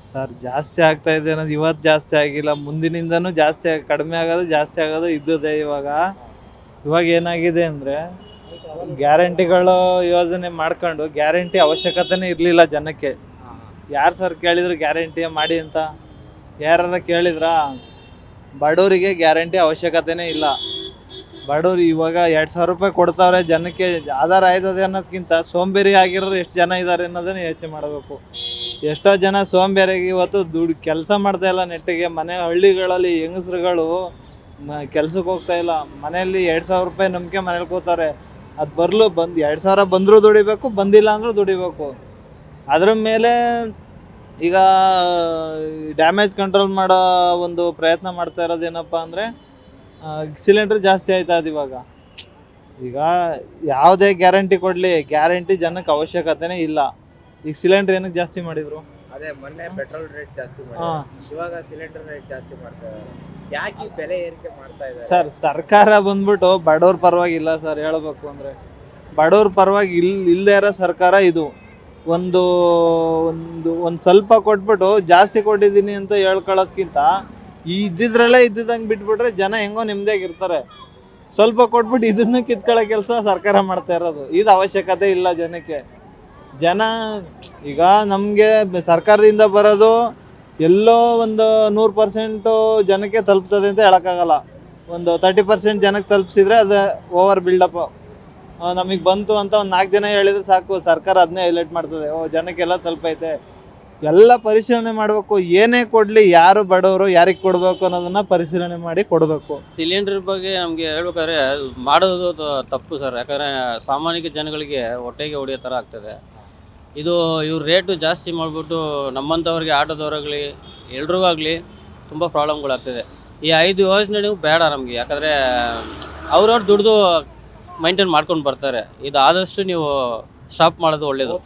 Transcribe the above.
Sir ಜಾಸ್ತಿ ಆಗ್ತಾ ಇದೆ ಅನ್ನೋದು ಇವತ್ತು ಜಾಸ್ತಿ ಆಗಿಲ್ಲ, ಮುಂದಿನಿಂದನೂ ಜಾಸ್ತಿ ಕಡಿಮೆ ಆಗೋದು ಜಾಸ್ತಿ ಆಗೋದು ಇದ್ದದೆ ಇವಾಗ. ಇವಾಗ ಏನಾಗಿದೆ ಅಂದರೆ ಗ್ಯಾರಂಟಿಗಳು ಯೋಜನೆ ಮಾಡ್ಕೊಂಡು ಗ್ಯಾರಂಟಿ ಅವಶ್ಯಕತೆನೇ ಇರಲಿಲ್ಲ ಜನಕ್ಕೆ. ಯಾರು ಸರ್ ಕೇಳಿದ್ರು ಗ್ಯಾರಂಟಿ ಮಾಡಿ ಅಂತ? ಯಾರ ಕೇಳಿದ್ರಾ? ಬಡವರಿಗೆ ಗ್ಯಾರಂಟಿ ಅವಶ್ಯಕತೆನೇ ಇಲ್ಲ. ಬಡವ್ರು ಇವಾಗ 2,000 ರೂಪಾಯಿ ಕೊಡ್ತಾವ್ರೆ ಜನಕ್ಕೆ, ಆಧಾರ ಆಯ್ತದೆ ಅನ್ನೋದಕ್ಕಿಂತ ಸೋಂಬೇರಿ ಆಗಿರೋರು ಎಷ್ಟು ಜನ ಇದ್ದಾರೆ ಅನ್ನೋದನ್ನ ಯೋಚನೆ ಮಾಡಬೇಕು. ಎಷ್ಟೋ ಜನ ಸೋಂಬೇರಿಗೆ ಇವತ್ತು ಕೆಲಸ ಮಾಡ್ತಾ ಇಲ್ಲ ನೆಟ್ಟಿಗೆ. ಹಳ್ಳಿಗಳಲ್ಲಿ ಹೆಂಗಸ್ರುಗಳು ಕೆಲ್ಸಕ್ಕೆ ಹೋಗ್ತಾ ಇಲ್ಲ, ಮನೆಯಲ್ಲಿ 2,000 ರೂಪಾಯಿ ನಂಬಿಕೆ ಮನೇಲಿ ಕೂತಾರೆ. ಅದು 2,000 ಬಂದರೂ ದುಡಿಬೇಕು, ಬಂದಿಲ್ಲ ಅಂದರೂ ದುಡಿಬೇಕು. ಅದ್ರ ಮೇಲೆ ಈಗ ಡ್ಯಾಮೇಜ್ ಕಂಟ್ರೋಲ್ ಮಾಡೋ ಒಂದು ಪ್ರಯತ್ನ ಮಾಡ್ತಾ ಇರೋದೇನಪ್ಪ ಅಂದರೆ ಸಿಲಿಂಡ್ರ್ ಜಾಸ್ತಿ ಆಯ್ತಾ ಅದು ಇವಾಗ. ಈಗ ಯಾವುದೇ ಗ್ಯಾರಂಟಿ ಕೊಡಲಿ, ಗ್ಯಾರಂಟಿ ಜನಕ್ಕೆ ಅವಶ್ಯಕತೆನೇ ಇಲ್ಲ. ಈಗ ಸಿಲಿಂಡ್ರ್ ಏನಕ್ಕೆ ಜಾಸ್ತಿ ಮಾಡಿದರು? ಅದೇ ಮೊನ್ನೆ ಪೆಟ್ರೋಲ್ ರೇಟ್ ಜಾಸ್ತಿ ಹಾಂ ಇವಾಗ ಸಿಲಿಂಡರ್ ರೇಟ್ ಜಾಸ್ತಿ ಮಾಡ್ತಾ ಇದ್ದಾರೆ. ಯಾಕೆ ಈ ಬೆಲೆ ಏರಿಕೆ ಮಾಡ್ತಾ ಇದ್ದಾರೆ? ಸರ್, ಸರ್ಕಾರ ಬಂದ್ಬಿಟ್ಟು ಬಡವ್ರ ಪರವಾಗಿಲ್ಲ ಸರ್. ಹೇಳಬೇಕು ಅಂದರೆ ಬಡವ್ರ ಪರವಾಗಿ ಇಲ್ಲದೇ ಇರೋ ಸರ್ಕಾರ ಇದು. ಒಂದು ಒಂದು ಒಂದು ಸ್ವಲ್ಪ ಕೊಟ್ಬಿಟ್ಟು ಜಾಸ್ತಿ ಕೊಟ್ಟಿದ್ದೀನಿ ಅಂತ ಹೇಳ್ಕೊಳ್ಳೋದ್ಕಿಂತ ಇದ್ದಿದ್ರಲ್ಲೇ ಇದ್ದಿದ್ದಂಗೆ ಬಿಟ್ಬಿಟ್ರೆ ಜನ ಹೆಂಗೋ ನೆಮ್ಮದಿಯಾಗಿರ್ತಾರೆ. ಸ್ವಲ್ಪ ಕೊಟ್ಬಿಟ್ಟು ಇದನ್ನು ಕಿತ್ಕೊಳ್ಳೋ ಕೆಲಸ ಸರ್ಕಾರ ಮಾಡ್ತಾ ಇರೋದು. ಇದು ಅವಶ್ಯಕತೆ ಇಲ್ಲ ಜನಕ್ಕೆ. ಜನ ಈಗ ನಮಗೆ ಸರ್ಕಾರದಿಂದ ಬರೋದು ಎಲ್ಲೋ ಒಂದು 100% ಜನಕ್ಕೆ ತಲುಪ್ತದೆ ಅಂತ ಹೇಳೋಕ್ಕಾಗಲ್ಲ. ಒಂದು 30% ಜನಕ್ಕೆ ತಲುಪಿಸಿದ್ರೆ ಅದು ಓವರ್ ಬಿಲ್ಡಪ್. ನಮಗೆ ಬಂತು ಅಂತ ಒಂದು 4 ಜನ ಹೇಳಿದ್ರೆ ಸಾಕು, ಸರ್ಕಾರ ಅದನ್ನೇ ಹೈಲೈಟ್ ಮಾಡ್ತದೆ, ಜನಕ್ಕೆಲ್ಲ ತಲುಪೈತೆ. ಎಲ್ಲ ಪರಿಶೀಲನೆ ಮಾಡಬೇಕು. ಏನೇ ಕೊಡಲಿ, ಯಾರು ಬಡವರು ಯಾರಿಗೆ ಕೊಡಬೇಕು ಅನ್ನೋದನ್ನು ಪರಿಶೀಲನೆ ಮಾಡಿ ಕೊಡಬೇಕು. ಸಿಲಿಂಡರ್ ಬಗ್ಗೆ ನಮಗೆ ಹೇಳ್ಬೇಕಾದ್ರೆ ಮಾಡೋದು ತಪ್ಪು ಸರ್. ಯಾಕಂದರೆ ಸಾಮಾನ್ಯ ಜನಗಳಿಗೆ ಹೊಟ್ಟೆಗೆ ಹೊಡೆಯೋ ಥರ ಆಗ್ತದೆ ಇದು. ಇವ್ರು ರೇಟು ಜಾಸ್ತಿ ಮಾಡಿಬಿಟ್ಟು ನಮ್ಮಂಥವ್ರಿಗೆ, ಆಟೋದವ್ರಾಗಲಿ ಎಲ್ರಿಗಾಗಲಿ ತುಂಬ ಪ್ರಾಬ್ಲಮ್ಗಳಾಗ್ತದೆ. ಈ 5 ಯೋಜನೆ ಬೇಡ ನಮಗೆ. ಯಾಕಂದರೆ ಅವ್ರವ್ರು ದುಡ್ದು ಮೈಂಟೈನ್ ಮಾಡ್ಕೊಂಡು ಬರ್ತಾರೆ. ಇದು ಆದಷ್ಟು ನೀವು ಸ್ಟಾಪ್ ಮಾಡೋದು ಒಳ್ಳೆಯದು.